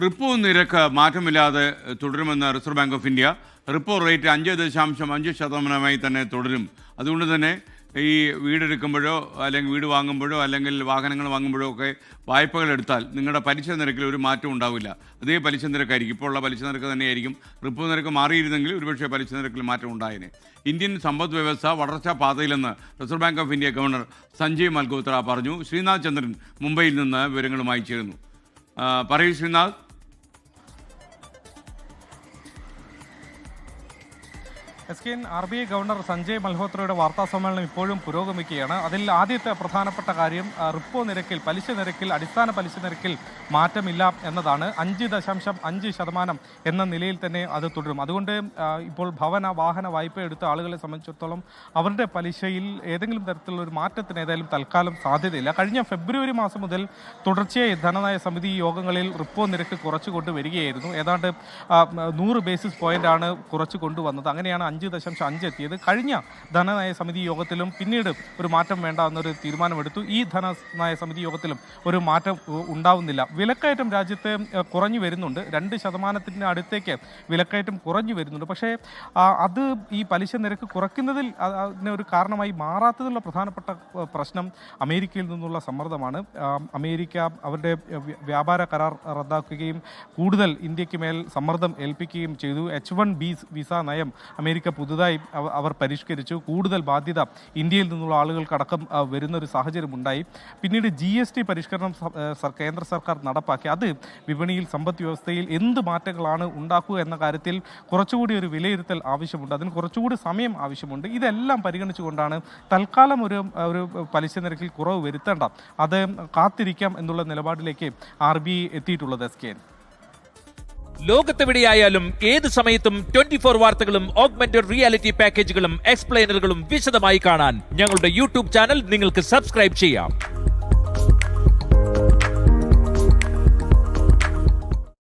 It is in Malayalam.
റിപ്പോ നിരക്ക് മാറ്റമില്ലാതെ തുടരുമെന്ന് reserve Bank of India. Repo rate 5.5% തന്നെ തുടരും. അതുകൊണ്ട് തന്നെ ഈ വീടെടുക്കുമ്പോഴോ അല്ലെങ്കിൽ വീട് വാങ്ങുമ്പോഴോ അല്ലെങ്കിൽ വാഹനങ്ങൾ വാങ്ങുമ്പോഴോ ഒക്കെ വായ്പകൾ എടുത്താൽ നിങ്ങളുടെ പലിശ നിരക്കിൽ ഒരു മാറ്റം ഉണ്ടാവില്ല. അതേ പലിശ നിരക്കായിരിക്കും. ഇപ്പോൾ ഉള്ള പലിശ നിരക്ക് തന്നെയായിരിക്കും. റിപ്പോ നിരക്ക് മാറിയിരുന്നെങ്കിൽ ഒരുപക്ഷെ പലിശ നിരക്കിൽ മാറ്റം ഉണ്ടായേനെ. ഇന്ത്യൻ സമ്പദ് വ്യവസ്ഥ വളർച്ചാ പാതയിലെന്ന് Reserve Bank of India governor Sanjay Malhotra പറഞ്ഞു. ശ്രീനാഥ് ചന്ദ്രൻ മുംബൈയിൽ നിന്ന് വിവരങ്ങളുമായി ചേരുന്നു. പറയൂ ശ്രീനാഥ്. RBI ഗവർണർ സഞ്ജയ് മൽഹോത്രയുടെ വാർത്താ സമ്മേളനം ഇപ്പോഴും പുരോഗമിക്കുകയാണ്. അതിൽ ആദ്യത്തെ പ്രധാനപ്പെട്ട കാര്യം റിപ്പോ നിരക്കിൽ, പലിശ നിരക്കിൽ, അടിസ്ഥാന പലിശ നിരക്കിൽ മാറ്റമില്ല എന്നതാണ്. 5.5% എന്ന നിലയിൽ തന്നെ അത് തുടരും. അതുകൊണ്ട് ഇപ്പോൾ ഭവന വാഹന വായ്പ എടുത്ത ആളുകളെ സംബന്ധിച്ചിടത്തോളം അവരുടെ പലിശയിൽ ഏതെങ്കിലും തരത്തിലുള്ള ഒരു മാറ്റത്തിന് ഏതായാലും തൽക്കാലം സാധ്യതയില്ല. കഴിഞ്ഞ ഫെബ്രുവരി മാസം മുതൽ തുടർച്ചയായി ധനനയ സമിതി യോഗങ്ങളിൽ റിപ്പോ നിരക്ക് കുറച്ചു കൊണ്ടുവരികയായിരുന്നു. ഏതാണ്ട് 100 ബേസിസ് പോയിന്റാണ് കുറച്ചു കൊണ്ടുവന്നത്. അങ്ങനെയാണ് 5.5 എത്തിയത്. കഴിഞ്ഞ ധനനയ സമിതി യോഗത്തിലും പിന്നീട് ഒരു മാറ്റം വേണ്ട എന്നൊരു തീരുമാനമെടുത്തു. ഈ ധനനയ സമിതി യോഗത്തിലും ഒരു മാറ്റം ഉണ്ടാവുന്നില്ല. വിലക്കയറ്റം രാജ്യത്ത് കുറഞ്ഞു വരുന്നുണ്ട്. 2% അടുത്തേക്ക് വിലക്കയറ്റം കുറഞ്ഞു വരുന്നുണ്ട്. പക്ഷേ അത് ഈ പലിശ നിരക്ക് കുറയ്ക്കുന്നതിൽ ഒരു കാരണമായി മാറാത്തതിലുള്ള പ്രധാനപ്പെട്ട പ്രശ്നം അമേരിക്കയിൽ നിന്നുള്ള സമ്മർദ്ദമാണ്. അമേരിക്ക അവരുടെ വ്യാപാര കരാർ റദ്ദാക്കുകയും കൂടുതൽ ഇന്ത്യക്ക് മേൽ സമ്മർദ്ദം ഏൽപ്പിക്കുകയും ചെയ്തു. H1B വിസ നയം അമേരിക്ക പുതുതായി അവർ പരിഷ്കരിച്ചു. കൂടുതൽ ബാധ്യത ഇന്ത്യയിൽ നിന്നുള്ള ആളുകൾക്കടക്കം വരുന്നൊരു സാഹചര്യം ഉണ്ടായി. പിന്നീട് GST പരിഷ്കരണം കേന്ദ്ര സർക്കാർ നടപ്പാക്കി. അത് വിപണിയിൽ, സമ്പദ് വ്യവസ്ഥയിൽ എന്ത് മാറ്റങ്ങളാണ് ഉണ്ടാക്കുക എന്ന കാര്യത്തിൽ കുറച്ചുകൂടി ഒരു വിലയിരുത്തൽ ആവശ്യമുണ്ട്. അതിന് കുറച്ചുകൂടി സമയം ആവശ്യമുണ്ട്. ഇതെല്ലാം പരിഗണിച്ചുകൊണ്ടാണ് തൽക്കാലം ഒരു പലിശ നിരക്കിൽ കുറവ് വരുത്തേണ്ട, അത് കാത്തിരിക്കാം എന്നുള്ള നിലപാടിലേക്ക് RBI എത്തിയിട്ടുള്ളത്. ലോകത്തെവിടെയായാലും ഏത് സമയത്തും 24 വാർത്തകളും ഓഗ്മെന്റഡ് റിയാലിറ്റി പാക്കേജുകളും എക്സ്പ്ലെയിനറുകളും വിശദമായി കാണാൻ ഞങ്ങളുടെ യൂട്യൂബ് ചാനൽ നിങ്ങൾക്ക് സബ്സ്ക്രൈബ് ചെയ്യാം.